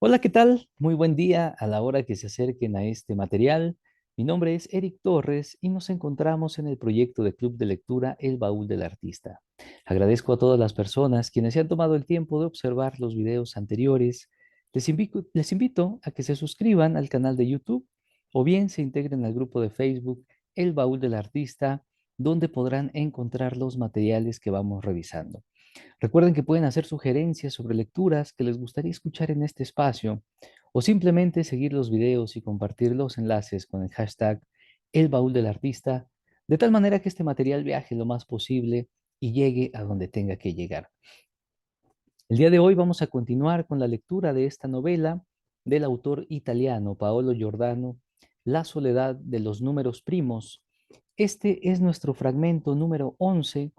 Hola, ¿qué tal? Muy buen día a la hora que se acerquen a este material. Mi nombre es Eric Torres y nos encontramos en el proyecto de Club de Lectura El Baúl del Artista. Agradezco a todas las personas quienes se han tomado el tiempo de observar los videos anteriores. Les invito a que se suscriban al canal de YouTube o bien se integren al grupo de Facebook El Baúl del Artista, donde podrán encontrar los materiales que vamos revisando. Recuerden que pueden hacer sugerencias sobre lecturas que les gustaría escuchar en este espacio o simplemente seguir los videos y compartir los enlaces con el hashtag El Baúl del Artista, de tal manera que este material viaje lo más posible y llegue a donde tenga que llegar. El día de hoy vamos a continuar con la lectura de esta novela del autor italiano Paolo Giordano, La soledad de los números primos. Este es nuestro fragmento número 11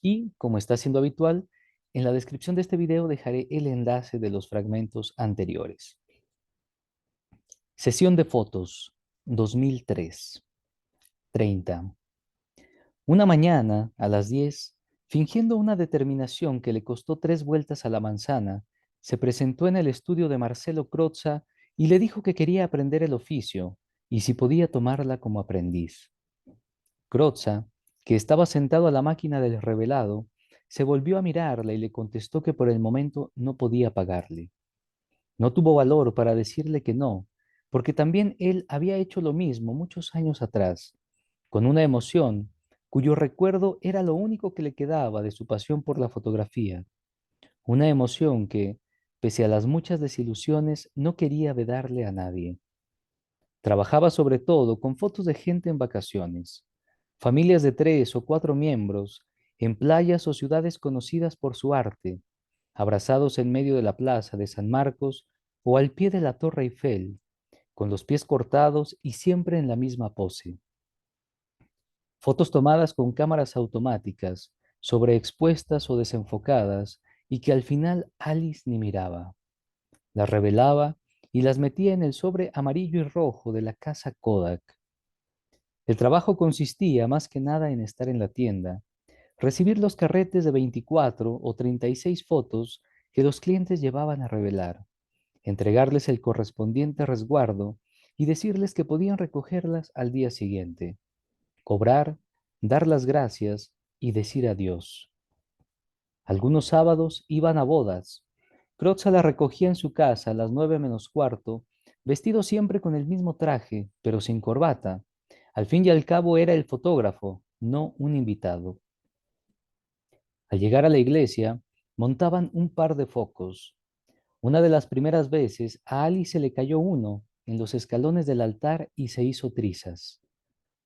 y, como está siendo habitual, en la descripción de este video dejaré el enlace de los fragmentos anteriores. Sesión de fotos, 2003, 30. Una mañana, a las 10, fingiendo una determinación que le costó 3 vueltas a la manzana, se presentó en el estudio de Marcelo Crozza y le dijo que quería aprender el oficio y si podía tomarla como aprendiz. Crozza, que estaba sentado a la máquina del revelado, se volvió a mirarla y le contestó que por el momento no podía pagarle. No tuvo valor para decirle que no, porque también él había hecho lo mismo muchos años atrás, con una emoción cuyo recuerdo era lo único que le quedaba de su pasión por la fotografía, una emoción que, pese a las muchas desilusiones, no quería vedarle a nadie. Trabajaba sobre todo con fotos de gente en vacaciones, familias de 3 o 4 miembros, en playas o ciudades conocidas por su arte, abrazados en medio de la plaza de San Marcos o al pie de la Torre Eiffel, con los pies cortados y siempre en la misma pose. Fotos tomadas con cámaras automáticas, sobreexpuestas o desenfocadas, y que al final Alice ni miraba. Las revelaba y las metía en el sobre amarillo y rojo de la casa Kodak. El trabajo consistía más que nada en estar en la tienda, recibir los carretes de 24 o 36 fotos que los clientes llevaban a revelar, entregarles el correspondiente resguardo y decirles que podían recogerlas al día siguiente, cobrar, dar las gracias y decir adiós. Algunos sábados iban a bodas. Crotza la recogía en su casa a las 9 menos cuarto, vestido siempre con el mismo traje, pero sin corbata. Al fin y al cabo era el fotógrafo, no un invitado. Al llegar a la iglesia, montaban un par de focos. Una de las primeras veces a Ali se le cayó uno en los escalones del altar y se hizo trizas.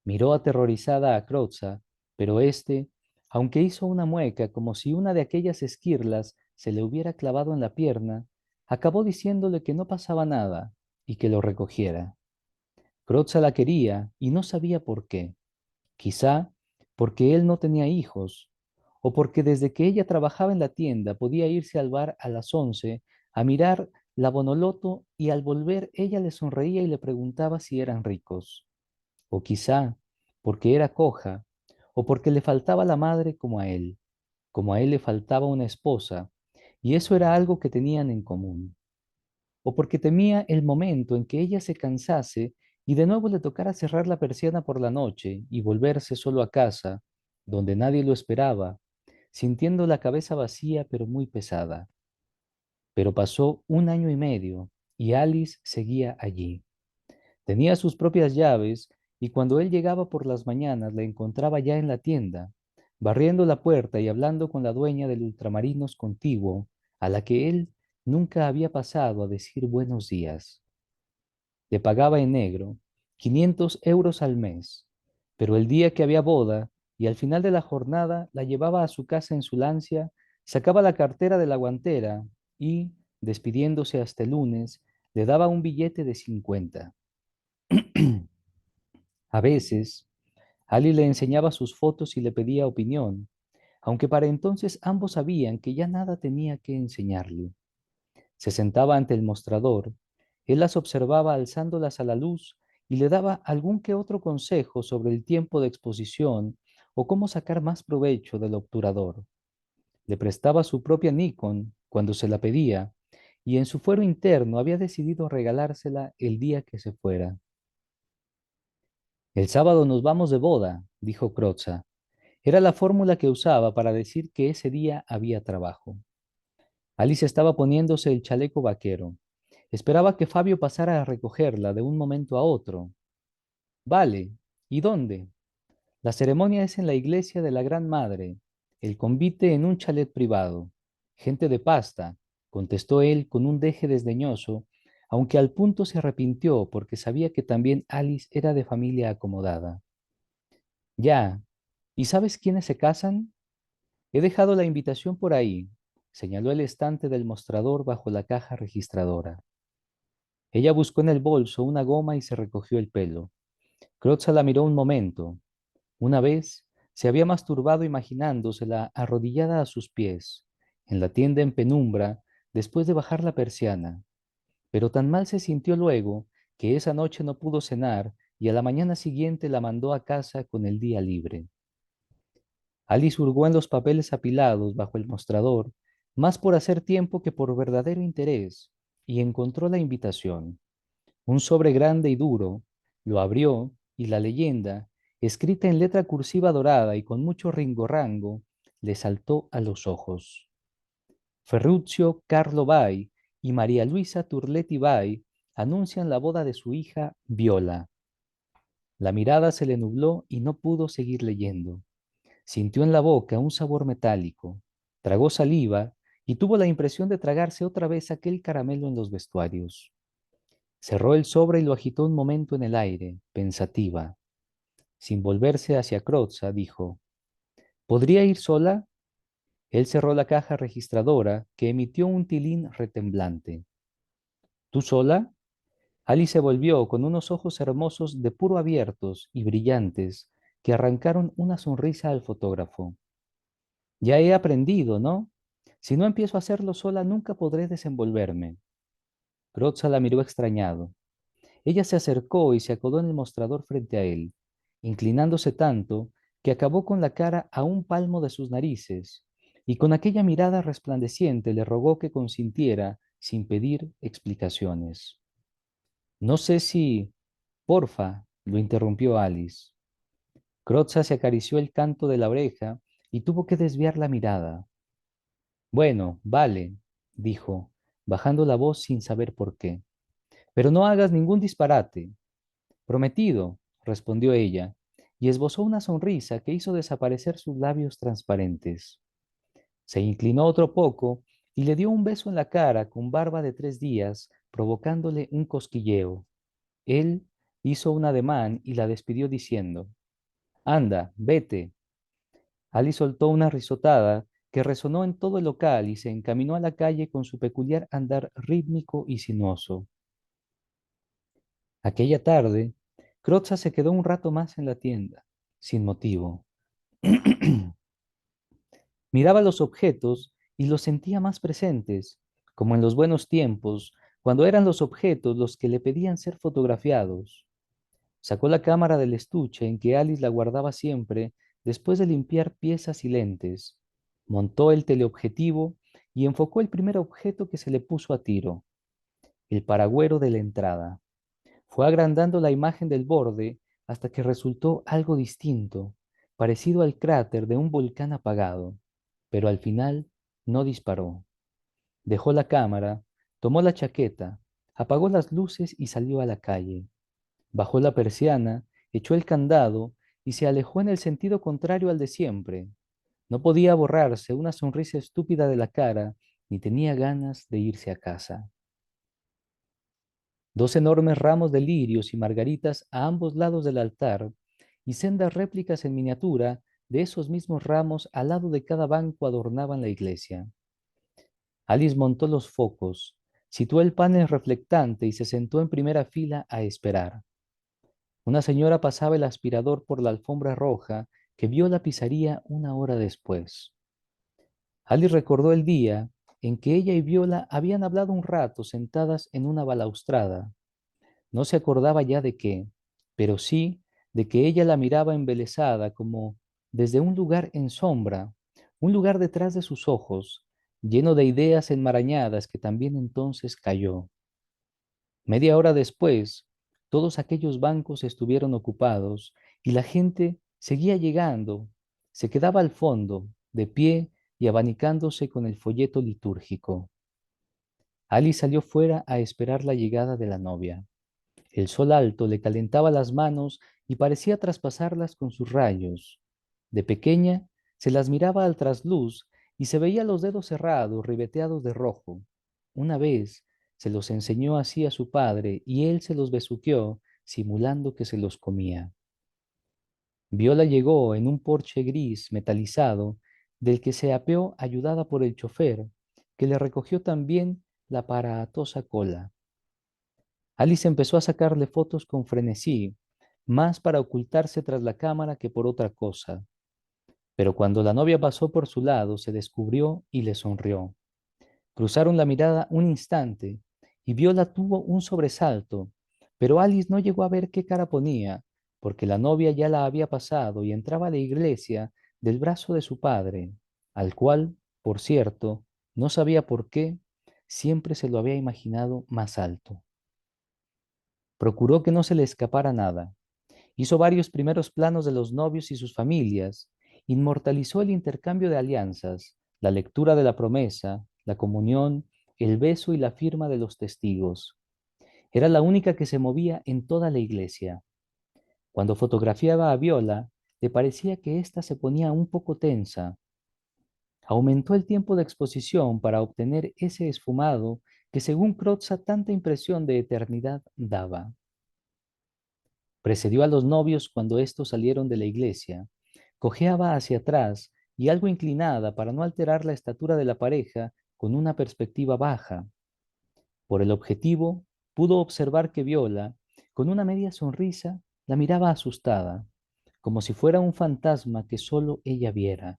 Miró aterrorizada a Crozza, pero éste, aunque hizo una mueca como si una de aquellas esquirlas se le hubiera clavado en la pierna, acabó diciéndole que no pasaba nada y que lo recogiera. Crozza la quería y no sabía por qué. Quizá porque él no tenía hijos, o porque desde que ella trabajaba en la tienda podía irse al bar a las 11 a mirar la Bonoloto y al volver ella le sonreía y le preguntaba si eran ricos. O quizá porque era coja, o porque le faltaba la madre como a él le faltaba una esposa, y eso era algo que tenían en común. O porque temía el momento en que ella se cansase y de nuevo le tocara cerrar la persiana por la noche y volverse solo a casa, donde nadie lo esperaba, sintiendo la cabeza vacía pero muy pesada. Pero pasó un año y medio y Alice seguía allí. Tenía sus propias llaves y cuando él llegaba por las mañanas la encontraba ya en la tienda, barriendo la puerta y hablando con la dueña del Ultramarinos contiguo, a la que él nunca había pasado a decir buenos días. Le pagaba en negro, 500 euros al mes, pero el día que había boda y al final de la jornada la llevaba a su casa en su Lancia, sacaba la cartera de la guantera y, despidiéndose hasta el lunes, le daba un billete de 50. A veces, Ali le enseñaba sus fotos y le pedía opinión, aunque para entonces ambos sabían que ya nada tenía que enseñarle. Se sentaba ante el mostrador, él las observaba alzándolas a la luz y le daba algún que otro consejo sobre el tiempo de exposición o cómo sacar más provecho del obturador. Le prestaba su propia Nikon cuando se la pedía y en su fuero interno había decidido regalársela el día que se fuera. El sábado nos vamos de boda, dijo Croza. Era la fórmula que usaba para decir que ese día había trabajo. Alice estaba poniéndose el chaleco vaquero. Esperaba que Fabio pasara a recogerla de un momento a otro. Vale, ¿y dónde? La ceremonia es en la iglesia de la Gran Madre, el convite en un chalet privado. Gente de pasta, contestó él con un deje desdeñoso, aunque al punto se arrepintió porque sabía que también Alice era de familia acomodada. Ya, ¿y sabes quiénes se casan? He dejado la invitación por ahí, señaló el estante del mostrador bajo la caja registradora. Ella buscó en el bolso una goma y se recogió el pelo. Crotza la miró un momento. Una vez se había masturbado imaginándosela arrodillada a sus pies, en la tienda en penumbra, después de bajar la persiana, pero tan mal se sintió luego que esa noche no pudo cenar y a la mañana siguiente la mandó a casa con el día libre. Alice hurgó en los papeles apilados bajo el mostrador, más por hacer tiempo que por verdadero interés, y encontró la invitación. Un sobre grande y duro, lo abrió y la leyenda, escrita en letra cursiva dorada y con mucho ringorrango, le saltó a los ojos. Ferruccio Carlo Vai y María Luisa Turletti Vai anuncian la boda de su hija Viola. La mirada se le nubló y no pudo seguir leyendo. Sintió en la boca un sabor metálico, tragó saliva y tuvo la impresión de tragarse otra vez aquel caramelo en los vestuarios. Cerró el sobre y lo agitó un momento en el aire, pensativa. Sin volverse hacia Crozza, dijo, ¿podría ir sola? Él cerró la caja registradora, que emitió un tilín retemblante. ¿Tú sola? Alice se volvió con unos ojos hermosos de puro abiertos y brillantes que arrancaron una sonrisa al fotógrafo. Ya he aprendido, ¿no? Si no empiezo a hacerlo sola, nunca podré desenvolverme. Crozza la miró extrañado. Ella se acercó y se acodó en el mostrador frente a él, inclinándose tanto que acabó con la cara a un palmo de sus narices, y con aquella mirada resplandeciente le rogó que consintiera sin pedir explicaciones. No sé si... Porfa, lo interrumpió Alice. Crozza se acarició el canto de la oreja y tuvo que desviar la mirada. Bueno, vale, dijo, bajando la voz sin saber por qué. Pero no hagas ningún disparate. Prometido, respondió ella, y esbozó una sonrisa que hizo desaparecer sus labios transparentes. Se inclinó otro poco y le dio un beso en la cara con barba de 3 días, provocándole un cosquilleo. Él hizo un ademán y la despidió diciendo, Anda, vete. Ali soltó una risotada que resonó en todo el local y se encaminó a la calle con su peculiar andar rítmico y sinuoso. Aquella tarde, Crozza se quedó un rato más en la tienda, sin motivo. Miraba los objetos y los sentía más presentes, como en los buenos tiempos, cuando eran los objetos los que le pedían ser fotografiados. Sacó la cámara del estuche en que Alice la guardaba siempre después de limpiar piezas y lentes. Montó el teleobjetivo y enfocó el primer objeto que se le puso a tiro, el paragüero de la entrada. Fue agrandando la imagen del borde hasta que resultó algo distinto, parecido al cráter de un volcán apagado, pero al final no disparó. Dejó la cámara, tomó la chaqueta, apagó las luces y salió a la calle. Bajó la persiana, echó el candado y se alejó en el sentido contrario al de siempre. No podía borrarse una sonrisa estúpida de la cara, ni tenía ganas de irse a casa. 2 enormes ramos de lirios y margaritas a ambos lados del altar y sendas réplicas en miniatura de esos mismos ramos al lado de cada banco adornaban la iglesia. Alice montó los focos, situó el panel reflectante y se sentó en primera fila a esperar. Una señora pasaba el aspirador por la alfombra roja que Viola pisaría una hora después. Alice recordó el día en que ella y Viola habían hablado un rato sentadas en una balaustrada. No se acordaba ya de qué, pero sí de que ella la miraba embelesada como desde un lugar en sombra, un lugar detrás de sus ojos, lleno de ideas enmarañadas que también entonces cayó. Media hora después, todos aquellos bancos estuvieron ocupados y la gente seguía llegando. Se quedaba al fondo, de pie y abanicándose con el folleto litúrgico. Alice salió fuera a esperar la llegada de la novia. El sol alto le calentaba las manos y parecía traspasarlas con sus rayos. De pequeña se las miraba al trasluz y se veía los dedos cerrados, ribeteados de rojo. Una vez se los enseñó así a su padre y él se los besuqueó, simulando que se los comía. Viola llegó en un Porsche gris metalizado, del que se apeó ayudada por el chofer, que le recogió también la aparatosa cola. Alice empezó a sacarle fotos con frenesí, más para ocultarse tras la cámara que por otra cosa. Pero cuando la novia pasó por su lado, se descubrió y le sonrió. Cruzaron la mirada un instante y Viola tuvo un sobresalto, pero Alice no llegó a ver qué cara ponía, porque la novia ya la había pasado y entraba a la iglesia del brazo de su padre, al cual, por cierto, no sabía por qué, siempre se lo había imaginado más alto. Procuró que no se le escapara nada. Hizo varios primeros planos de los novios y sus familias, inmortalizó el intercambio de alianzas, la lectura de la promesa, la comunión, el beso y la firma de los testigos. Era la única que se movía en toda la iglesia. Cuando fotografiaba a Viola, le parecía que ésta se ponía un poco tensa. Aumentó el tiempo de exposición para obtener ese esfumado que según Crozza tanta impresión de eternidad daba. Precedió a los novios cuando estos salieron de la iglesia. Cojeaba hacia atrás y algo inclinada para no alterar la estatura de la pareja con una perspectiva baja. Por el objetivo, pudo observar que Viola, con una media sonrisa, la miraba asustada, como si fuera un fantasma que solo ella viera.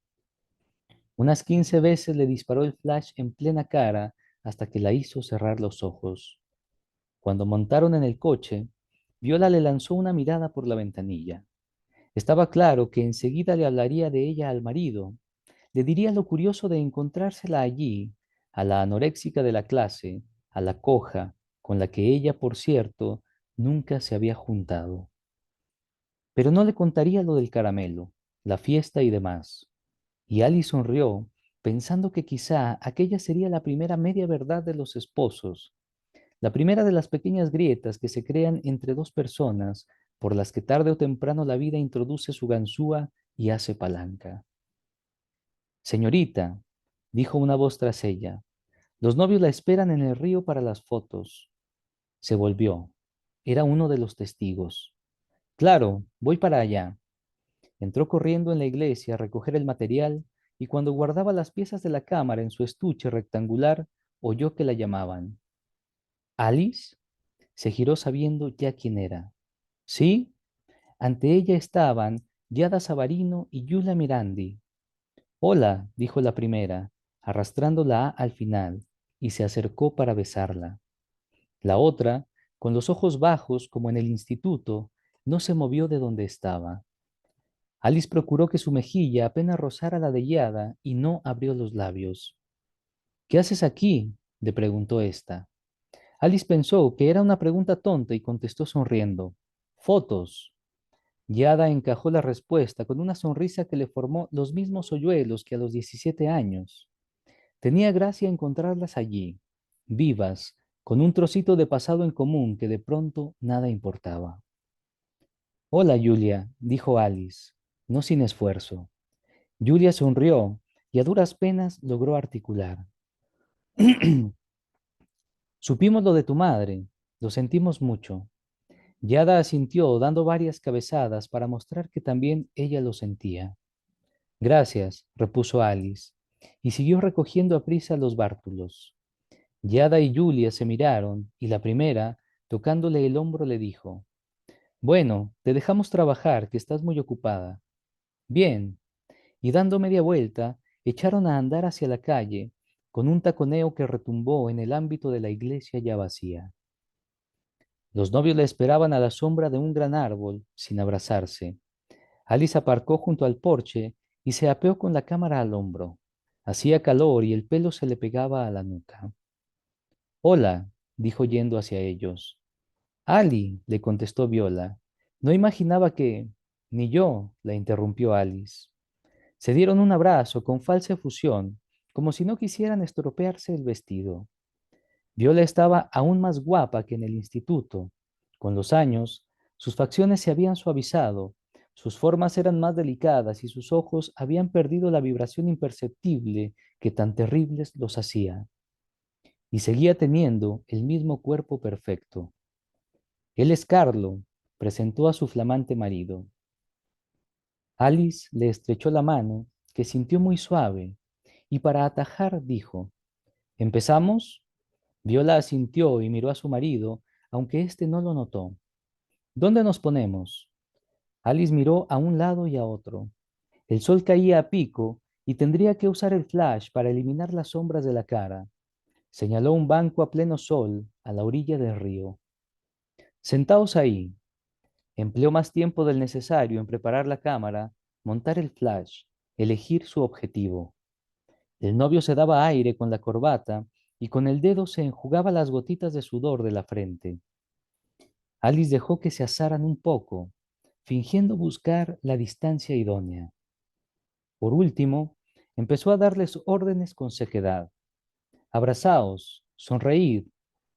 Unas 15 veces le disparó el flash en plena cara hasta que la hizo cerrar los ojos. Cuando montaron en el coche, Viola le lanzó una mirada por la ventanilla. Estaba claro que enseguida le hablaría de ella al marido, le diría lo curioso de encontrársela allí, a la anoréxica de la clase, a la coja, con la que ella, por cierto, nunca se había juntado. Pero no le contaría lo del caramelo, la fiesta y demás. Y Alice sonrió, pensando que quizá aquella sería la primera media verdad de los esposos, la primera de las pequeñas grietas que se crean entre dos personas por las que tarde o temprano la vida introduce su ganzúa y hace palanca. Señorita, dijo una voz tras ella, los novios la esperan en el río para las fotos. Se volvió. Era uno de los testigos. Claro, voy para allá. Entró corriendo en la iglesia a recoger el material y cuando guardaba las piezas de la cámara en su estuche rectangular, oyó que la llamaban. ¿Alice? Se giró sabiendo ya quién era. ¿Sí? Ante ella estaban Yada Savarino y Yula Mirandi. Hola, dijo la primera, arrastrando la A al final, y se acercó para besarla. La otra, con los ojos bajos como en el instituto, no se movió de donde estaba. Alice procuró que su mejilla apenas rozara la de Yada y no abrió los labios. ¿Qué haces aquí? Le preguntó ésta. Alice pensó que era una pregunta tonta y contestó sonriendo. Fotos. Yada encajó la respuesta con una sonrisa que le formó los mismos hoyuelos que a los 17 años. Tenía gracia encontrarlas allí, vivas, con un trocito de pasado en común que de pronto nada importaba. Hola, Julia, dijo Alice, no sin esfuerzo. Julia sonrió y a duras penas logró articular. Supimos lo de tu madre, lo sentimos mucho. Yada asintió, dando varias cabezadas para mostrar que también ella lo sentía. Gracias, repuso Alice, y siguió recogiendo a prisa los bártulos. Yada y Julia se miraron, y la primera, tocándole el hombro, le dijo, bueno, te dejamos trabajar, que estás muy ocupada. Bien, y dando media vuelta, echaron a andar hacia la calle, con un taconeo que retumbó en el ámbito de la iglesia ya vacía. Los novios la esperaban a la sombra de un gran árbol, sin abrazarse. Alice aparcó junto al porche y se apeó con la cámara al hombro. Hacía calor y el pelo se le pegaba a la nuca. Hola, dijo yendo hacia ellos. Ali, le contestó Viola. No imaginaba que... Ni yo, la interrumpió Alice. Se dieron un abrazo con falsa efusión, como si no quisieran estropearse el vestido. Viola estaba aún más guapa que en el instituto. Con los años, sus facciones se habían suavizado, sus formas eran más delicadas y sus ojos habían perdido la vibración imperceptible que tan terribles los hacía. Y seguía teniendo el mismo cuerpo perfecto. Él es Carlo, presentó a su flamante marido. Alice le estrechó la mano, que sintió muy suave, y para atajar dijo, ¿empezamos? Viola asintió y miró a su marido, aunque éste no lo notó. ¿Dónde nos ponemos? Alice miró a un lado y a otro. El sol caía a pico y tendría que usar el flash para eliminar las sombras de la cara. Señaló un banco a pleno sol a la orilla del río. Sentaos ahí. Empleó más tiempo del necesario en preparar la cámara, montar el flash, elegir su objetivo. El novio se daba aire con la corbata y con el dedo se enjugaba las gotitas de sudor de la frente. Alice dejó que se asaran un poco, fingiendo buscar la distancia idónea. Por último, empezó a darles órdenes con sequedad. Abrazaos, sonreíd,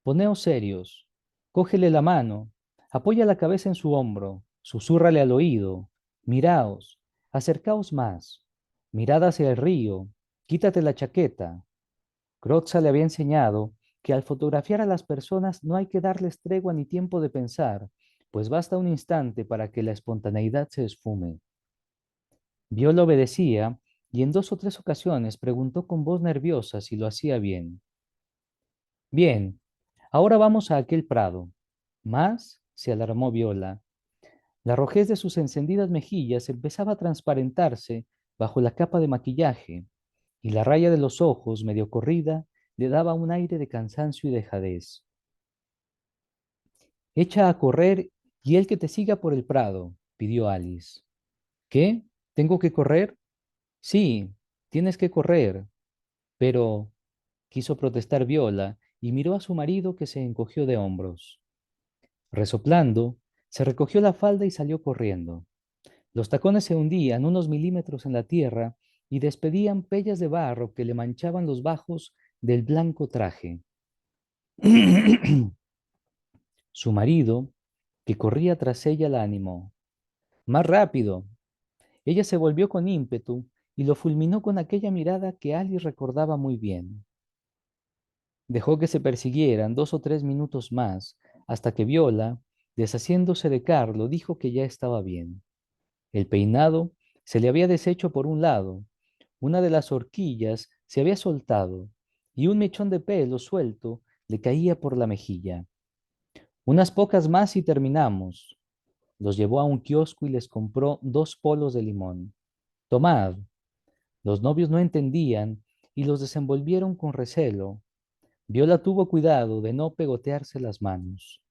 poneos serios, cógele la mano, apoya la cabeza en su hombro, susúrrale al oído, miraos, acercaos más, mirad hacia el río, quítate la chaqueta. Crozza le había enseñado que al fotografiar a las personas no hay que darles tregua ni tiempo de pensar, pues basta un instante para que la espontaneidad se esfume. Viola obedecía y en 2 o 3 ocasiones preguntó con voz nerviosa si lo hacía bien. Bien, ahora vamos a aquel prado. Más, se alarmó Viola. La rojez de sus encendidas mejillas empezaba a transparentarse bajo la capa de maquillaje, y la raya de los ojos, medio corrida, le daba un aire de cansancio y dejadez. Echa a correr y el que te siga por el prado, pidió Alice. ¿Qué? ¿Tengo que correr? Sí, tienes que correr. Pero, quiso protestar Viola y miró a su marido que se encogió de hombros. Resoplando, se recogió la falda y salió corriendo. Los tacones se hundían unos milímetros en la tierra y despedían pellas de barro que le manchaban los bajos del blanco traje. Su marido, que corría tras ella, la animó. Más rápido. Ella se volvió con ímpetu y lo fulminó con aquella mirada que Alice recordaba muy bien. Dejó que se persiguieran 2 o 3 minutos más, hasta que Viola, deshaciéndose de Carlo, dijo que ya estaba bien. El peinado se le había deshecho por un lado, una de las horquillas se había soltado y un mechón de pelo suelto le caía por la mejilla. Unas pocas más y terminamos. Los llevó a un kiosco y les compró 2 polos de limón. Tomad. Los novios no entendían y los desenvolvieron con recelo. Viola tuvo cuidado de no pegotearse las manos.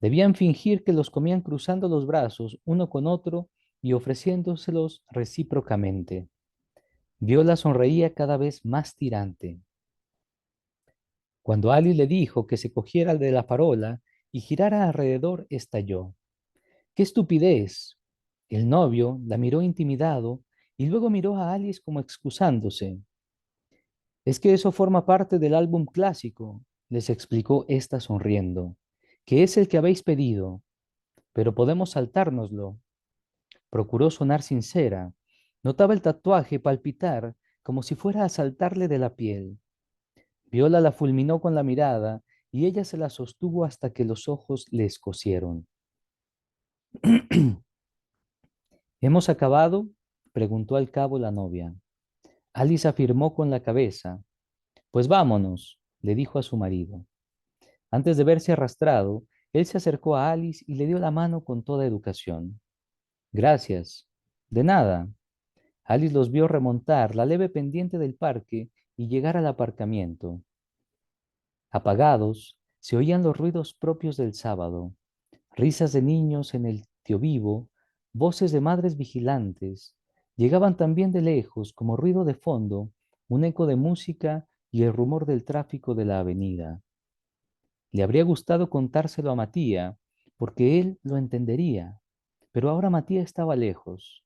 Debían fingir que los comían cruzando los brazos uno con otro y ofreciéndoselos recíprocamente. Viola sonreía cada vez más tirante. Cuando Ali le dijo que se cogiera de la farola y girara alrededor, estalló. ¡Qué estupidez! El novio la miró intimidado y luego miró a Alice como excusándose. Es que eso forma parte del álbum clásico, les explicó ésta sonriendo, que es el que habéis pedido, pero podemos saltárnoslo. Procuró sonar sincera. Notaba el tatuaje palpitar como si fuera a saltarle de la piel. Viola la fulminó con la mirada y ella se la sostuvo hasta que los ojos le escocieron. ¿Hemos acabado? Preguntó al cabo la novia. Alice afirmó con la cabeza. Pues vámonos, le dijo a su marido. Antes de verse arrastrado, él se acercó a Alice y le dio la mano con toda educación. Gracias. De nada. Alice los vio remontar la leve pendiente del parque y llegar al aparcamiento. Apagados, se oían los ruidos propios del sábado, risas de niños en el tío vivo, voces de madres vigilantes. Llegaban también de lejos, como ruido de fondo, un eco de música y el rumor del tráfico de la avenida. Le habría gustado contárselo a Matía, porque él lo entendería, pero ahora Matía estaba lejos,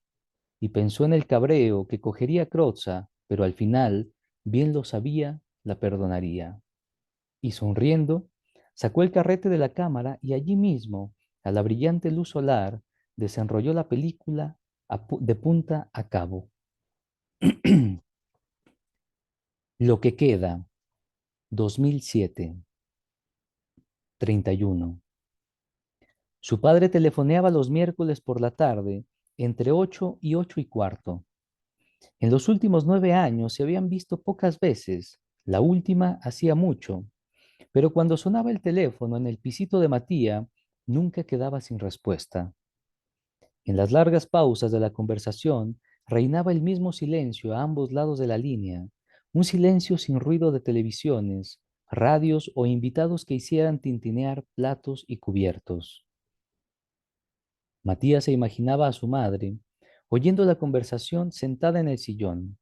y pensó en el cabreo que cogería Croza, pero al final, bien lo sabía, la perdonaría. Y sonriendo, sacó el carrete de la cámara y allí mismo, a la brillante luz solar, desenrolló la película de punta a cabo. Lo que queda, 2007, 31. Su padre telefoneaba los miércoles por la tarde, entre 8 y 8:15. En los últimos 9 años se habían visto pocas veces, la última hacía mucho, pero cuando sonaba el teléfono en el pisito de Matía, nunca quedaba sin respuesta. En las largas pausas de la conversación reinaba el mismo silencio a ambos lados de la línea, un silencio sin ruido de televisiones, radios o invitados que hicieran tintinear platos y cubiertos. Matías se imaginaba a su madre, oyendo la conversación sentada en el sillón,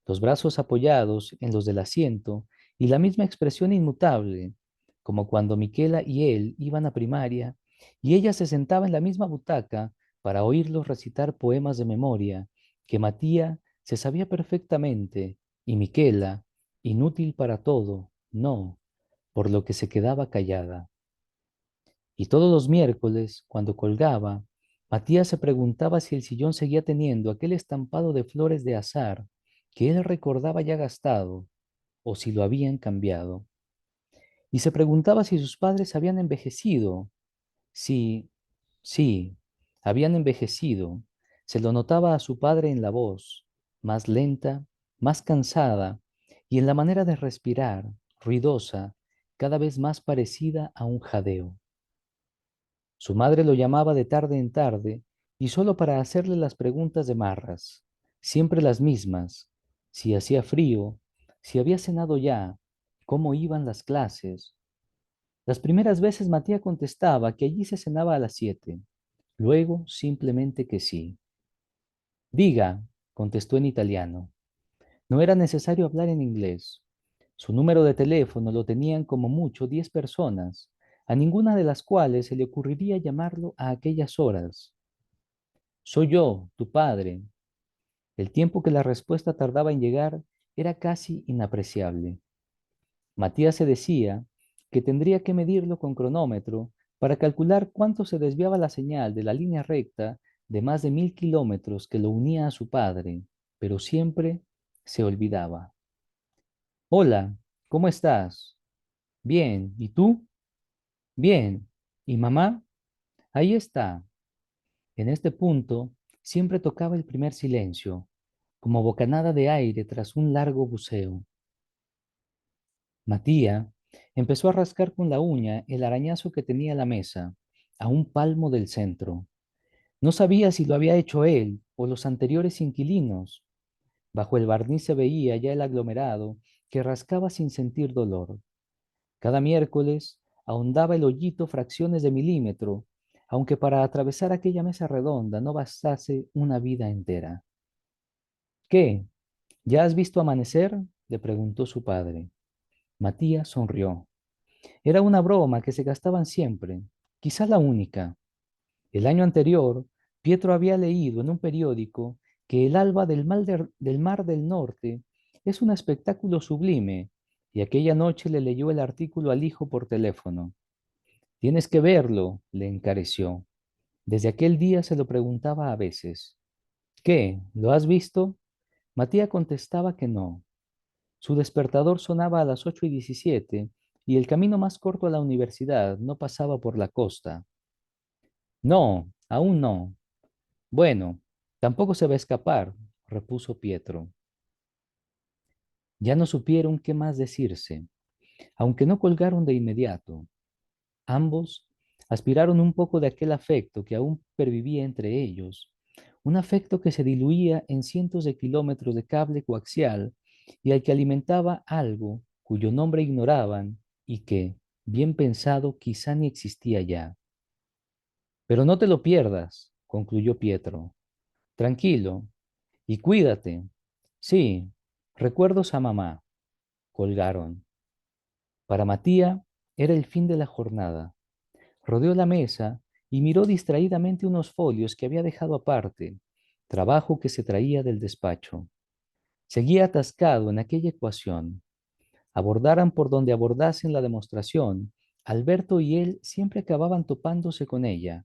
los brazos apoyados en los del asiento y la misma expresión inmutable, como cuando Miquela y él iban a primaria y ella se sentaba en la misma butaca para oírlos recitar poemas de memoria que Matías se sabía perfectamente y Miquela, inútil para todo, no, por lo que se quedaba callada. Y todos los miércoles, cuando colgaba, Matías se preguntaba si el sillón seguía teniendo aquel estampado de flores de azar que él recordaba ya gastado o si lo habían cambiado. Y se preguntaba si sus padres habían envejecido. Sí, sí, habían envejecido. Se lo notaba a su padre en la voz, más lenta, más cansada, y en la manera de respirar, ruidosa, cada vez más parecida a un jadeo. Su madre lo llamaba de tarde en tarde y solo para hacerle las preguntas de marras, siempre las mismas, si hacía frío, si había cenado ya, cómo iban las clases. Las primeras veces Matías contestaba que allí se cenaba a las 7, luego simplemente que sí. Diga, contestó en italiano. No era necesario hablar en inglés. Su número de teléfono lo tenían como mucho 10 personas, a ninguna de las cuales se le ocurriría llamarlo a aquellas horas. Soy yo, tu padre. El tiempo que la respuesta tardaba en llegar era casi inapreciable. Matías se decía que tendría que medirlo con cronómetro para calcular cuánto se desviaba la señal de la línea recta de más de 1000 kilómetros que lo unía a su padre, pero siempre se olvidaba. Hola, ¿cómo estás? Bien, ¿y tú? Bien, ¿y mamá? Ahí está. En este punto siempre tocaba el primer silencio, como bocanada de aire tras un largo buceo. Matía empezó a rascar con la uña el arañazo que tenía la mesa, a un palmo del centro. No sabía si lo había hecho él o los anteriores inquilinos. Bajo el barniz se veía ya el aglomerado que rascaba sin sentir dolor. Cada miércoles ahondaba el hoyito fracciones de milímetro, aunque para atravesar aquella mesa redonda no bastase una vida entera. ¿Qué? ¿Ya has visto amanecer? Le preguntó su padre. Matías sonrió. Era una broma que se gastaban siempre, quizá la única. El año anterior, Pietro había leído en un periódico que el alba del Mar del Norte es un espectáculo sublime, y aquella noche le leyó el artículo al hijo por teléfono. Tienes que verlo, le encareció. Desde aquel día se lo preguntaba a veces. ¿Qué? ¿Lo has visto? Matías contestaba que no. Su despertador sonaba a las 8:17 y el camino más corto a la universidad no pasaba por la costa. No, aún no. Bueno, tampoco se va a escapar, repuso Pietro. Ya no supieron qué más decirse, aunque no colgaron de inmediato. Ambos aspiraron un poco de aquel afecto que aún pervivía entre ellos, un afecto que se diluía en cientos de kilómetros de cable coaxial y al que alimentaba algo cuyo nombre ignoraban y que, bien pensado, quizá ni existía ya. Pero no te lo pierdas, concluyó Pietro. Tranquilo y cuídate. Sí, Recuerdos a mamá. Colgaron. Para Matía era el fin de la jornada. Rodeó la mesa y miró distraídamente unos folios que había dejado aparte, trabajo que se traía del despacho. Seguía atascado en aquella ecuación. Abordaran por donde abordasen la demostración, Alberto y él siempre acababan topándose con ella.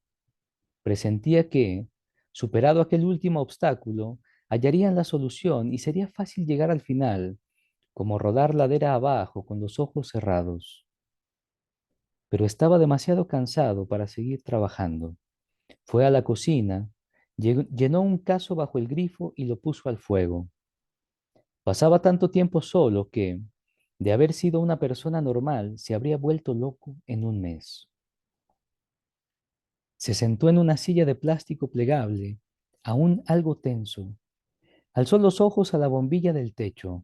Presentía que, superado aquel último obstáculo, hallarían la solución y sería fácil llegar al final, como rodar ladera abajo con los ojos cerrados. Pero estaba demasiado cansado para seguir trabajando. Fue a la cocina, llenó un cazo bajo el grifo y lo puso al fuego. Pasaba tanto tiempo solo que, de haber sido una persona normal, se habría vuelto loco en un mes. Se sentó en una silla de plástico plegable, aún algo tenso. Alzó los ojos a la bombilla del techo.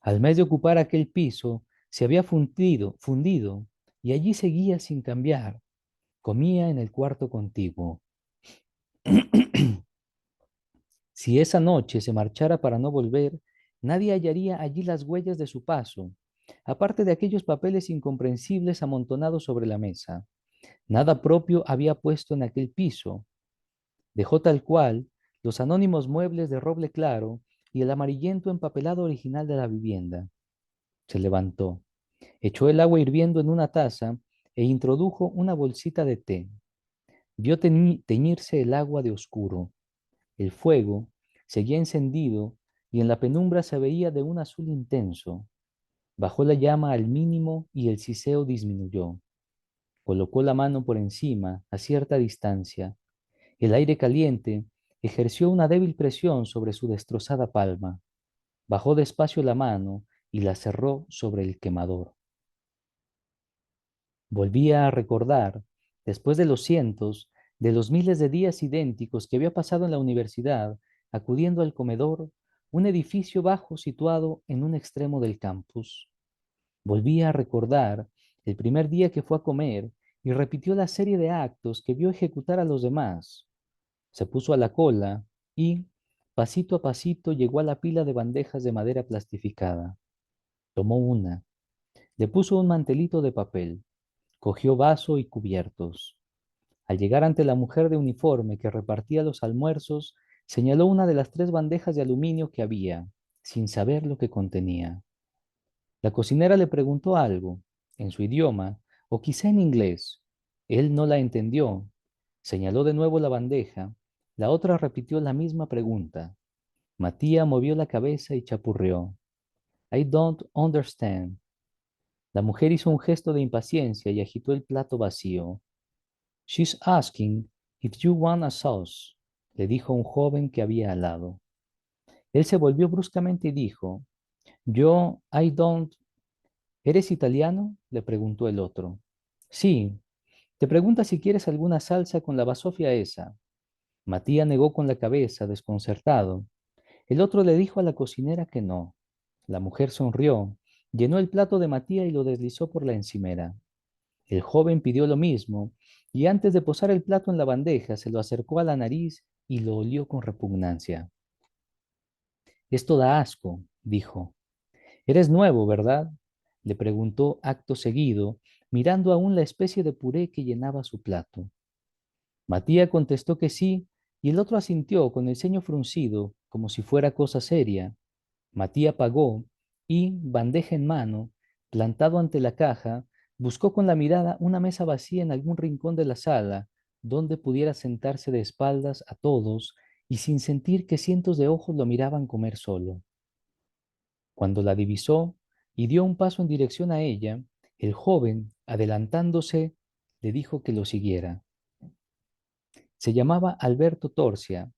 Al mes de ocupar aquel piso, se había fundido, y allí seguía sin cambiar. Comía en el cuarto contiguo. Si esa noche se marchara para no volver, nadie hallaría allí las huellas de su paso, aparte de aquellos papeles incomprensibles amontonados sobre la mesa. Nada propio había puesto en aquel piso. Dejó tal cual los anónimos muebles de roble claro y el amarillento empapelado original de la vivienda. Se levantó, echó el agua hirviendo en una taza e introdujo una bolsita de té. Vio teñirse el agua de oscuro. El fuego seguía encendido y en la penumbra se veía de un azul intenso. Bajó la llama al mínimo y el siseo disminuyó. Colocó la mano por encima, a cierta distancia. El aire caliente ejerció una débil presión sobre su destrozada palma. Bajó despacio la mano y la cerró sobre el quemador. Volvía a recordar, después de los cientos, de los miles de días idénticos que había pasado en la universidad, acudiendo al comedor, un edificio bajo situado en un extremo del campus. Volvía a recordar el primer día que fue a comer y repitió la serie de actos que vio ejecutar a los demás. Se puso a la cola y, pasito a pasito, llegó a la pila de bandejas de madera plastificada. Tomó una, le puso un mantelito de papel, cogió vaso y cubiertos. Al llegar ante la mujer de uniforme que repartía los almuerzos, señaló una de las 3 bandejas de aluminio que había, sin saber lo que contenía. La cocinera le preguntó algo, en su idioma, o quizá en inglés. Él no la entendió. Señaló de nuevo la bandeja. La otra repitió la misma pregunta. Matía movió la cabeza y chapurreó. I don't understand. La mujer hizo un gesto de impaciencia y agitó el plato vacío. She's asking if you want a sauce, le dijo un joven que había al lado. Él se volvió bruscamente y dijo, yo, I don't. ¿Eres italiano? Le preguntó el otro. Sí, te pregunta si quieres alguna salsa con la basofia esa. Matía negó con la cabeza, desconcertado. El otro le dijo a la cocinera que no. La mujer sonrió, llenó el plato de Matía y lo deslizó por la encimera. El joven pidió lo mismo, y antes de posar el plato en la bandeja, se lo acercó a la nariz y lo olió con repugnancia. Esto da asco, dijo. Eres nuevo, ¿verdad? Le preguntó acto seguido, mirando aún la especie de puré que llenaba su plato. Matía contestó que sí, y el otro asintió con el ceño fruncido, como si fuera cosa seria. Matía pagó y, bandeja en mano, plantado ante la caja, buscó con la mirada una mesa vacía en algún rincón de la sala, donde pudiera sentarse de espaldas a todos y sin sentir que cientos de ojos lo miraban comer solo. Cuando la divisó y dio un paso en dirección a ella, el joven, adelantándose, le dijo que lo siguiera. Se llamaba Alberto Torcia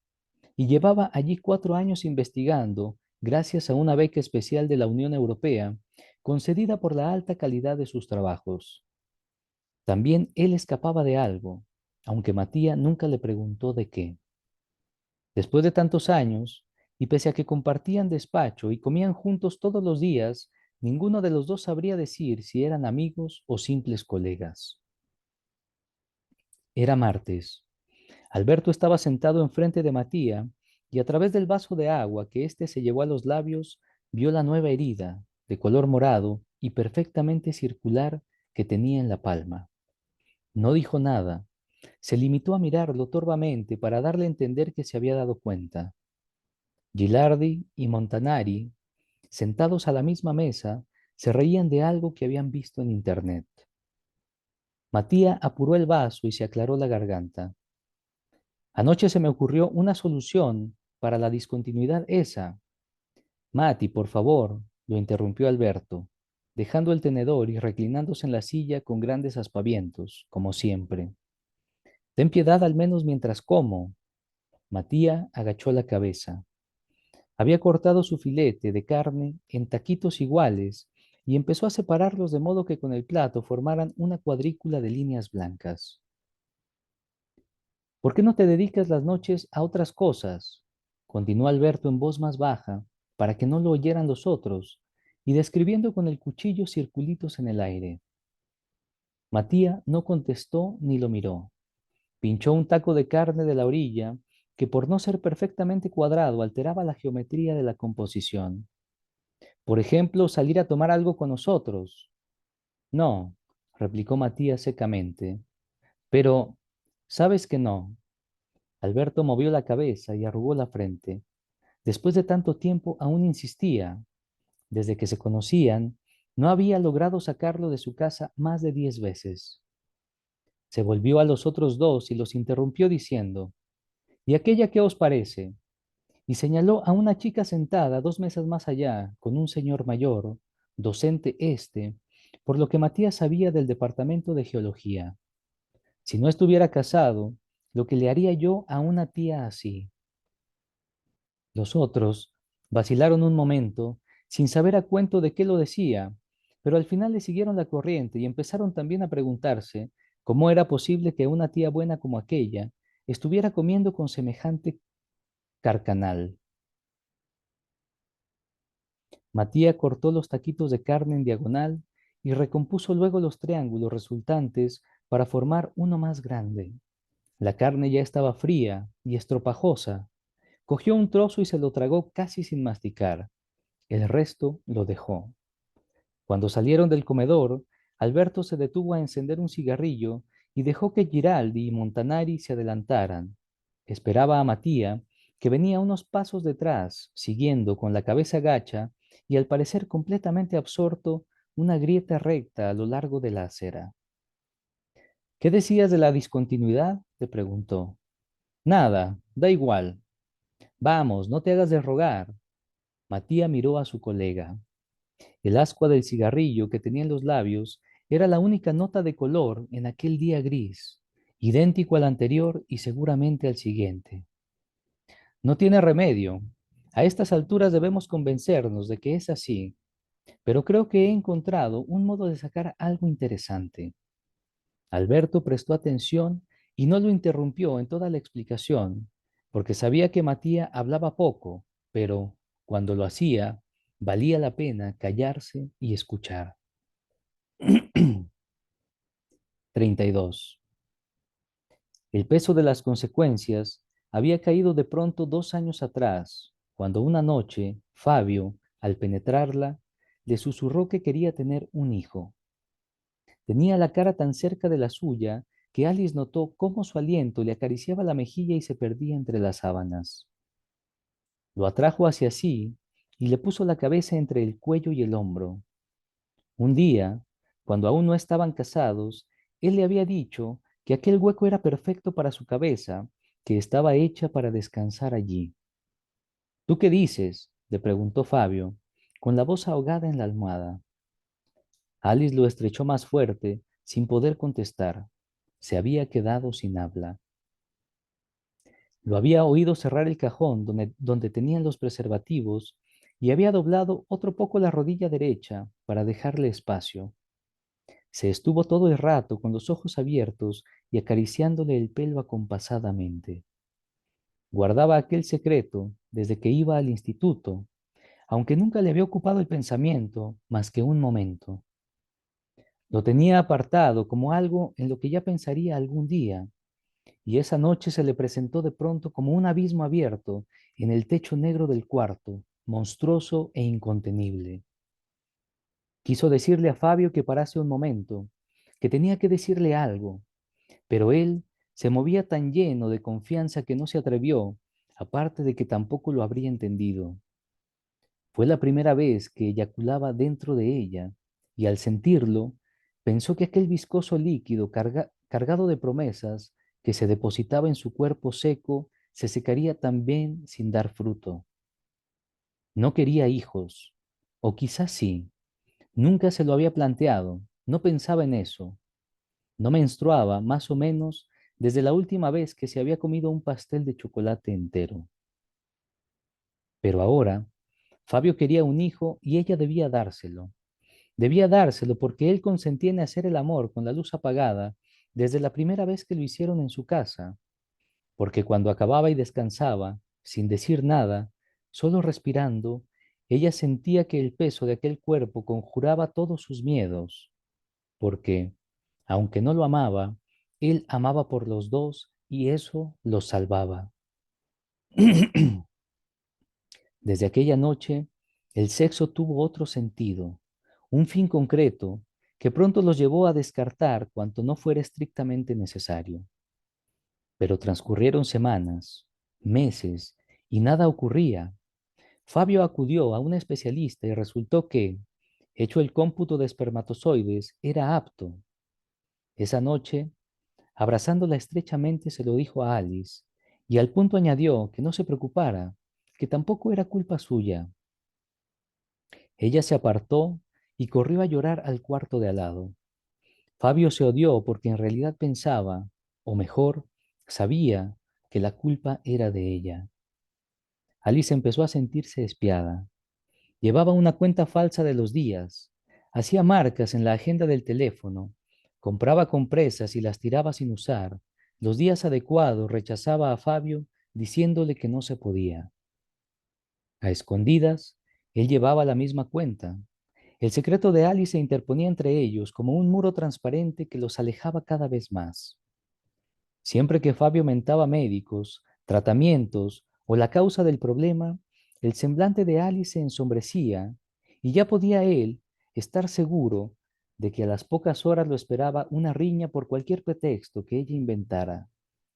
y llevaba allí 4 años investigando, gracias a una beca especial de la Unión Europea, concedida por la alta calidad de sus trabajos. También él escapaba de algo, aunque Matía nunca le preguntó de qué. Después de tantos años, y pese a que compartían despacho y comían juntos todos los días, ninguno de los dos sabría decir si eran amigos o simples colegas. Era martes. Alberto estaba sentado enfrente de Matía y a través del vaso de agua que éste se llevó a los labios, vio la nueva herida, de color morado y perfectamente circular, que tenía en la palma. No dijo nada. Se limitó a mirarlo torvamente para darle a entender que se había dado cuenta. Gilardi y Montanari, sentados a la misma mesa, se reían de algo que habían visto en internet. Matía apuró el vaso y se aclaró la garganta. Anoche se me ocurrió una solución para la discontinuidad esa. Mati, por favor, lo interrumpió Alberto, dejando el tenedor y reclinándose en la silla con grandes aspavientos, como siempre. Ten piedad al menos mientras como. Matía agachó la cabeza. Había cortado su filete de carne en taquitos iguales y empezó a separarlos de modo que con el plato formaran una cuadrícula de líneas blancas. ¿Por qué no te dedicas las noches a otras cosas? Continuó Alberto en voz más baja, para que no lo oyeran los otros, y describiendo con el cuchillo circulitos en el aire. Matía no contestó ni lo miró. Pinchó un taco de carne de la orilla, que por no ser perfectamente cuadrado alteraba la geometría de la composición. Por ejemplo, salir a tomar algo con nosotros. No, replicó Matías secamente. Pero, ¿sabes que no? Alberto movió la cabeza y arrugó la frente. Después de tanto tiempo aún insistía. Desde que se conocían, no había logrado sacarlo de su casa más de 10 veces. Se volvió a los otros dos y los interrumpió diciendo, ¿y aquella qué os parece? Y señaló a una chica sentada 2 mesas más allá, con un señor mayor, docente este, por lo que Matías sabía del departamento de geología. Si no estuviera casado, lo que le haría yo a una tía así. Los otros vacilaron un momento, sin saber a cuento de qué lo decía, pero al final le siguieron la corriente y empezaron también a preguntarse cómo era posible que una tía buena como aquella estuviera comiendo con semejante carcanal. Matía cortó los taquitos de carne en diagonal y recompuso luego los triángulos resultantes para formar uno más grande. La carne ya estaba fría y estropajosa. Cogió un trozo y se lo tragó casi sin masticar. El resto lo dejó. Cuando salieron del comedor, Alberto se detuvo a encender un cigarrillo y dejó que Giraldi y Montanari se adelantaran. Esperaba a Matía, que venía unos pasos detrás, siguiendo con la cabeza gacha y al parecer completamente absorto una grieta recta a lo largo de la acera. ¿Qué decías de la discontinuidad? Le preguntó. Nada, da igual. Vamos, no te hagas de rogar. Matía miró a su colega. El ascua del cigarrillo que tenía en los labios era la única nota de color en aquel día gris, idéntico al anterior y seguramente al siguiente. No tiene remedio. A estas alturas debemos convencernos de que es así, pero creo que he encontrado un modo de sacar algo interesante. Alberto prestó atención y no lo interrumpió en toda la explicación, porque sabía que Matía hablaba poco, pero cuando lo hacía, valía la pena callarse y escuchar. 32. El peso de las consecuencias había caído de pronto 2 años atrás, cuando una noche Fabio, al penetrarla, le susurró que quería tener un hijo. Tenía la cara tan cerca de la suya que Alice notó cómo su aliento le acariciaba la mejilla y se perdía entre las sábanas. Lo atrajo hacia sí y le puso la cabeza entre el cuello y el hombro. Un día, cuando aún no estaban casados, él le había dicho que aquel hueco era perfecto para su cabeza, que estaba hecha para descansar allí. ¿Tú qué dices? Le preguntó Fabio, con la voz ahogada en la almohada. Alice lo estrechó más fuerte, sin poder contestar. Se había quedado sin habla. Lo había oído cerrar el cajón donde tenían los preservativos y había doblado otro poco la rodilla derecha para dejarle espacio. Se estuvo todo el rato con los ojos abiertos y acariciándole el pelo acompasadamente. Guardaba aquel secreto desde que iba al instituto, aunque nunca le había ocupado el pensamiento más que un momento. Lo tenía apartado como algo en lo que ya pensaría algún día, y esa noche se le presentó de pronto como un abismo abierto en el techo negro del cuarto, monstruoso e incontenible. Quiso decirle a Fabio que parase un momento, que tenía que decirle algo, pero él se movía tan lleno de confianza que no se atrevió, aparte de que tampoco lo habría entendido. Fue la primera vez que eyaculaba dentro de ella, y al sentirlo, pensó que aquel viscoso líquido cargado de promesas que se depositaba en su cuerpo seco se secaría también sin dar fruto. No quería hijos, o quizás sí, nunca se lo había planteado, no pensaba en eso. No menstruaba, más o menos, desde la última vez que se había comido un pastel de chocolate entero. Pero ahora, Fabio quería un hijo y ella debía dárselo. Debía dárselo porque él consentía en hacer el amor con la luz apagada desde la primera vez que lo hicieron en su casa, porque cuando acababa y descansaba, sin decir nada, solo respirando, ella sentía que el peso de aquel cuerpo conjuraba todos sus miedos, porque, aunque no lo amaba, él amaba por los dos y eso los salvaba. Desde aquella noche, el sexo tuvo otro sentido, un fin concreto que pronto los llevó a descartar cuanto no fuera estrictamente necesario. Pero transcurrieron semanas, meses, y nada ocurría. Fabio acudió a un especialista y resultó que, hecho el cómputo de espermatozoides, era apto. Esa noche, abrazándola estrechamente, se lo dijo a Alice, y al punto añadió que no se preocupara, que tampoco era culpa suya. Ella se apartó y corrió a llorar al cuarto de al lado. Fabio se odió porque en realidad pensaba, o mejor, sabía que la culpa era de ella. Alice empezó a sentirse espiada. Llevaba una cuenta falsa de los días, hacía marcas en la agenda del teléfono, compraba compresas y las tiraba sin usar. Los días adecuados rechazaba a Fabio diciéndole que no se podía. A escondidas, él llevaba la misma cuenta. El secreto de Alice se interponía entre ellos como un muro transparente que los alejaba cada vez más. Siempre que Fabio mentaba médicos, tratamientos o la causa del problema, el semblante de Alice se ensombrecía y ya podía él estar seguro de que a las pocas horas lo esperaba una riña por cualquier pretexto que ella inventara.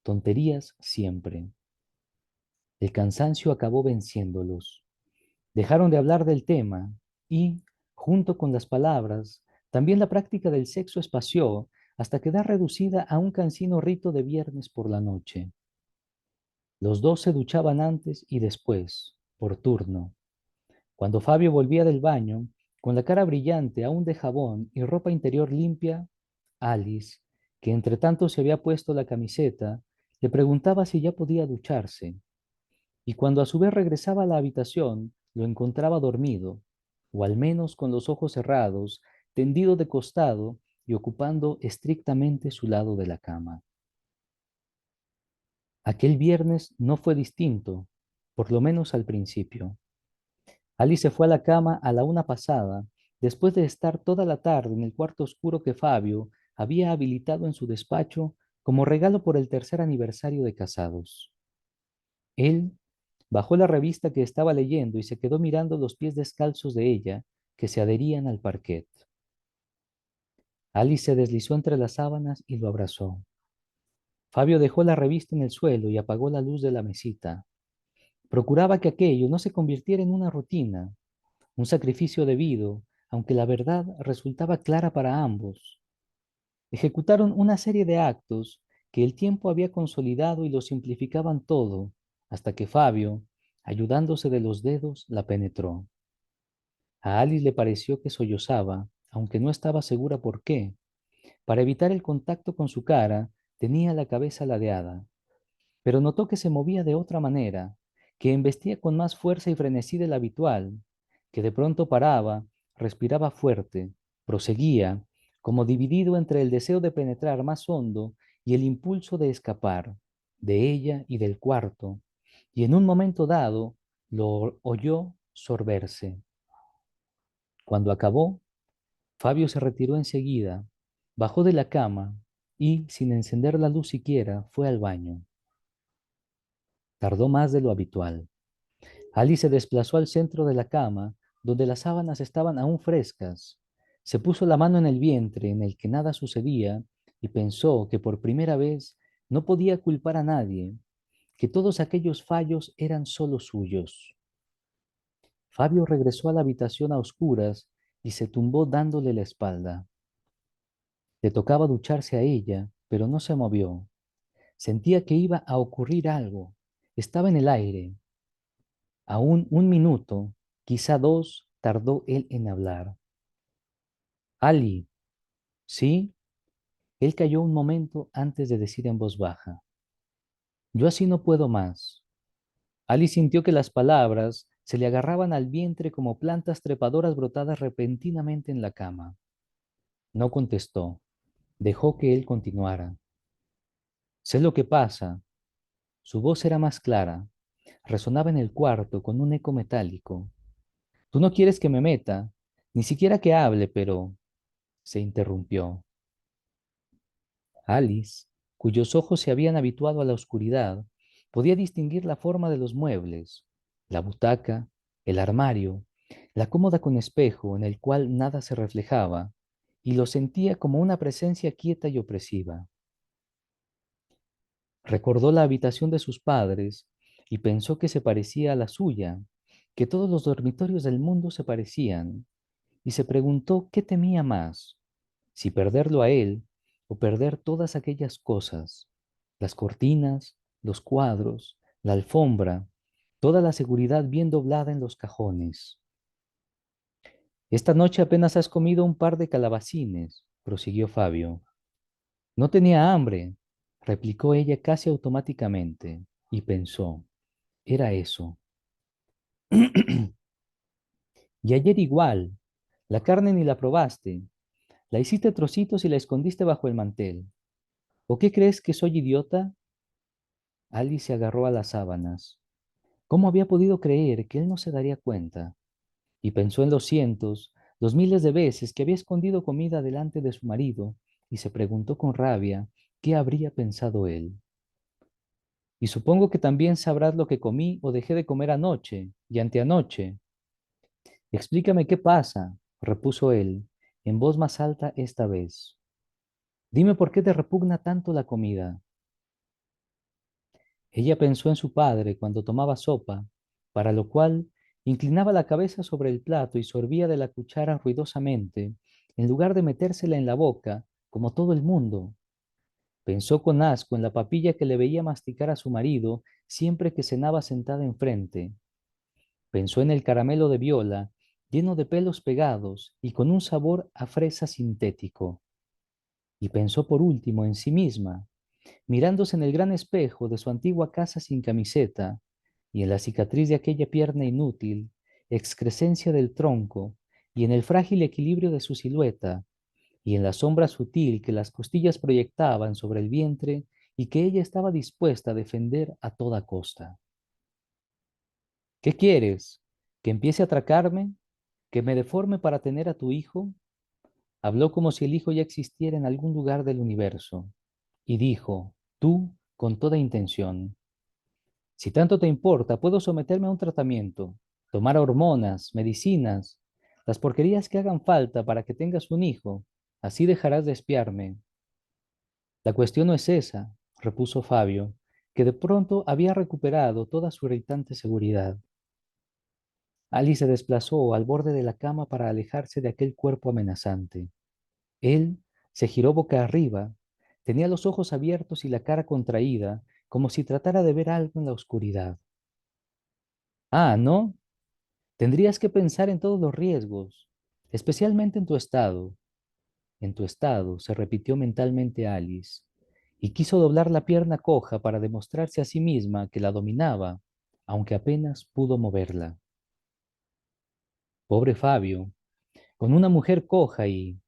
Tonterías siempre. El cansancio acabó venciéndolos. Dejaron de hablar del tema y, junto con las palabras, también la práctica del sexo espació hasta quedar reducida a un cansino rito de viernes por la noche. Los dos se duchaban antes y después, por turno. Cuando Fabio volvía del baño, con la cara brillante aún de jabón y ropa interior limpia, Alice, que entre tanto se había puesto la camiseta, le preguntaba si ya podía ducharse y cuando a su vez regresaba a la habitación, lo encontraba dormido, o al menos con los ojos cerrados, tendido de costado y ocupando estrictamente su lado de la cama. Aquel viernes no fue distinto, por lo menos al principio. Alice se fue a la cama a la una pasada, después de estar toda la tarde en el cuarto oscuro que Fabio había habilitado en su despacho como regalo por el tercer aniversario de casados. Él bajó la revista que estaba leyendo y se quedó mirando los pies descalzos de ella que se adherían al parquet. Alice se deslizó entre las sábanas y lo abrazó. Fabio dejó la revista en el suelo y apagó la luz de la mesita. Procuraba que aquello no se convirtiera en una rutina, un sacrificio debido, aunque la verdad resultaba clara para ambos. Ejecutaron una serie de actos que el tiempo había consolidado y lo simplificaban todo, hasta que Fabio, ayudándose de los dedos, la penetró. A Alice le pareció que sollozaba, aunque no estaba segura por qué. Para evitar el contacto con su cara, tenía la cabeza ladeada, pero notó que se movía de otra manera, que embestía con más fuerza y frenesí de la habitual, que de pronto paraba, respiraba fuerte, proseguía, como dividido entre el deseo de penetrar más hondo y el impulso de escapar, de ella y del cuarto, y en un momento dado lo oyó sorberse. Cuando acabó, Fabio se retiró enseguida, bajó de la cama y, sin encender la luz siquiera, fue al baño. Tardó más de lo habitual. Ali se desplazó al centro de la cama, donde las sábanas estaban aún frescas. Se puso la mano en el vientre en el que nada sucedía y pensó que por primera vez no podía culpar a nadie, que todos aquellos fallos eran solo suyos. Fabio regresó a la habitación a oscuras y se tumbó dándole la espalda. Le tocaba ducharse a ella, pero no se movió. Sentía que iba a ocurrir algo. Estaba en el aire. Aún un minuto, quizá dos, tardó él en hablar. Ali, ¿sí? Él calló un momento antes de decir en voz baja. Yo así no puedo más. Ali sintió que las palabras se le agarraban al vientre como plantas trepadoras brotadas repentinamente en la cama. No contestó. Dejó que él continuara. Sé lo que pasa. Su voz era más clara. Resonaba en el cuarto con un eco metálico. Tú no quieres que me meta, ni siquiera que hable, pero... Se interrumpió. Alice, cuyos ojos se habían habituado a la oscuridad, podía distinguir la forma de los muebles, la butaca, el armario, la cómoda con espejo en el cual nada se reflejaba, y lo sentía como una presencia quieta y opresiva. Recordó la habitación de sus padres y pensó que se parecía a la suya, que todos los dormitorios del mundo se parecían, y se preguntó qué temía más, si perderlo a él o perder todas aquellas cosas, las cortinas, los cuadros, la alfombra, toda la seguridad bien doblada en los cajones. Esta noche apenas has comido un par de calabacines, prosiguió Fabio. No tenía hambre, replicó ella casi automáticamente, y pensó, era eso. Y ayer igual, la carne ni la probaste, la hiciste trocitos y la escondiste bajo el mantel. ¿O qué crees que soy idiota? Alice se agarró a las sábanas. ¿Cómo había podido creer que él no se daría cuenta? Y pensó en los cientos, los miles de veces que había escondido comida delante de su marido y se preguntó con rabia qué habría pensado él. Y supongo que también sabrás lo que comí o dejé de comer anoche y anteanoche. Explícame qué pasa, repuso él, en voz más alta esta vez. Dime por qué te repugna tanto la comida. Ella pensó en su padre cuando tomaba sopa, para lo cual inclinaba la cabeza sobre el plato y sorbía de la cuchara ruidosamente, en lugar de metérsela en la boca, como todo el mundo. Pensó con asco en la papilla que le veía masticar a su marido siempre que cenaba sentada enfrente. Pensó en el caramelo de viola, lleno de pelos pegados y con un sabor a fresa sintético. Y pensó por último en sí misma, mirándose en el gran espejo de su antigua casa sin camiseta y en la cicatriz de aquella pierna inútil, excrescencia del tronco, y en el frágil equilibrio de su silueta, y en la sombra sutil que las costillas proyectaban sobre el vientre y que ella estaba dispuesta a defender a toda costa. ¿Qué quieres? ¿Que empiece a atracarme? ¿Que me deforme para tener a tu hijo? Habló como si el hijo ya existiera en algún lugar del universo, y dijo, tú, con toda intención, si tanto te importa, puedo someterme a un tratamiento, tomar hormonas, medicinas, las porquerías que hagan falta para que tengas un hijo. Así dejarás de espiarme. La cuestión no es esa, repuso Fabio, que de pronto había recuperado toda su irritante seguridad. Ali se desplazó al borde de la cama para alejarse de aquel cuerpo amenazante. Él se giró boca arriba, tenía los ojos abiertos y la cara contraída, como si tratara de ver algo en la oscuridad. Ah, ¿no? Tendrías que pensar en todos los riesgos, especialmente en tu estado. En tu estado, se repitió mentalmente Alice, y quiso doblar la pierna coja para demostrarse a sí misma que la dominaba, aunque apenas pudo moverla. Pobre Fabio, con una mujer coja y...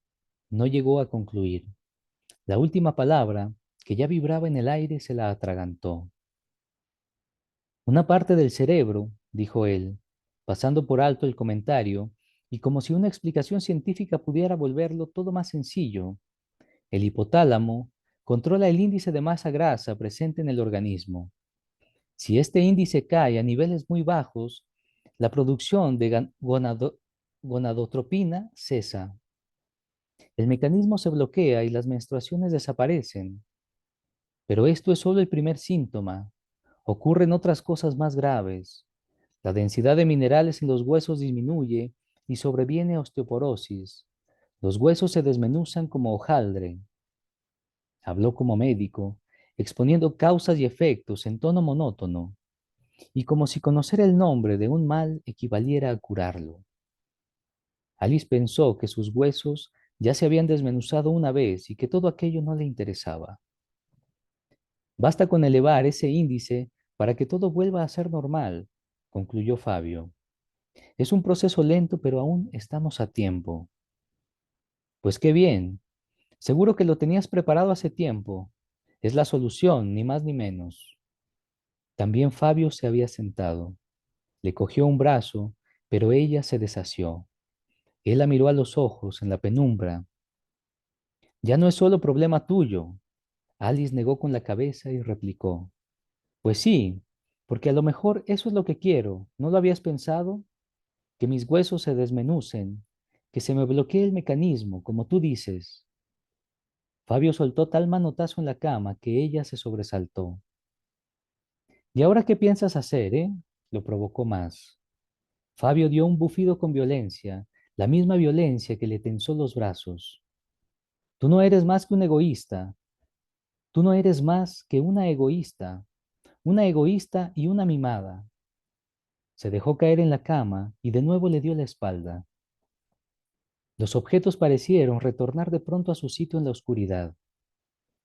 No llegó a concluir. La última palabra, que ya vibraba en el aire, se la atragantó. Una parte del cerebro, dijo él, pasando por alto el comentario, y como si una explicación científica pudiera volverlo todo más sencillo, el hipotálamo controla el índice de masa grasa presente en el organismo. Si este índice cae a niveles muy bajos, La producción de gonadotropina cesa. El mecanismo se bloquea y las menstruaciones desaparecen. Pero esto es solo el primer síntoma. Ocurren otras cosas más graves. La densidad de minerales en los huesos disminuye y sobreviene osteoporosis. Los huesos se desmenuzan como hojaldre. Habló como médico, exponiendo causas y efectos en tono monótono, y como si conocer el nombre de un mal equivaliera a curarlo. Alice pensó que sus huesos ya se habían desmenuzado una vez y que todo aquello no le interesaba. Basta con elevar ese índice para que todo vuelva a ser normal, concluyó Fabio. Es un proceso lento, pero aún estamos a tiempo. Pues qué bien. Seguro que lo tenías preparado hace tiempo. Es la solución, ni más ni menos. También Fabio se había sentado. Le cogió un brazo, pero ella se desasió. Él la miró a los ojos en la penumbra. Ya no es solo problema tuyo. Alice negó con la cabeza y replicó. Pues sí, porque a lo mejor eso es lo que quiero. ¿No lo habías pensado? Que mis huesos se desmenucen, que se me bloquee el mecanismo, como tú dices. Fabio soltó tal manotazo en la cama que ella se sobresaltó. ¿Y ahora qué piensas hacer, eh? Lo provocó más. Fabio dio un bufido con violencia, la misma violencia que le tensó los brazos. Tú no eres más que un egoísta. Tú no eres más que una egoísta y una mimada. Se dejó caer en la cama y de nuevo le dio la espalda. Los objetos parecieron retornar de pronto a su sitio en la oscuridad.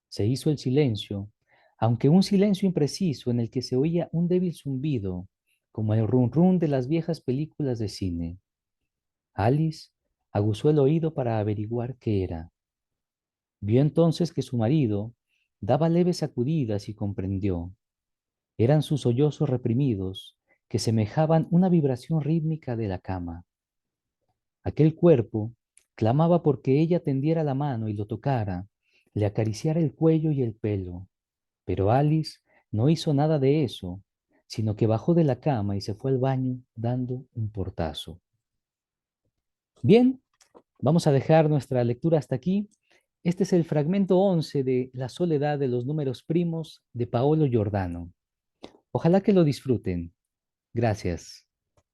Se hizo el silencio, aunque un silencio impreciso en el que se oía un débil zumbido, como el rum rum de las viejas películas de cine. Alice aguzó el oído para averiguar qué era. Vio entonces que su marido daba leves sacudidas y comprendió. Eran sus sollozos reprimidos que semejaban una vibración rítmica de la cama. Aquel cuerpo clamaba porque ella tendiera la mano y lo tocara, le acariciara el cuello y el pelo. Pero Alice no hizo nada de eso, sino que bajó de la cama y se fue al baño dando un portazo. Bien, vamos a dejar nuestra lectura hasta aquí. Este es el fragmento 11 de La soledad de los números primos de Paolo Giordano. Ojalá que lo disfruten. Gracias.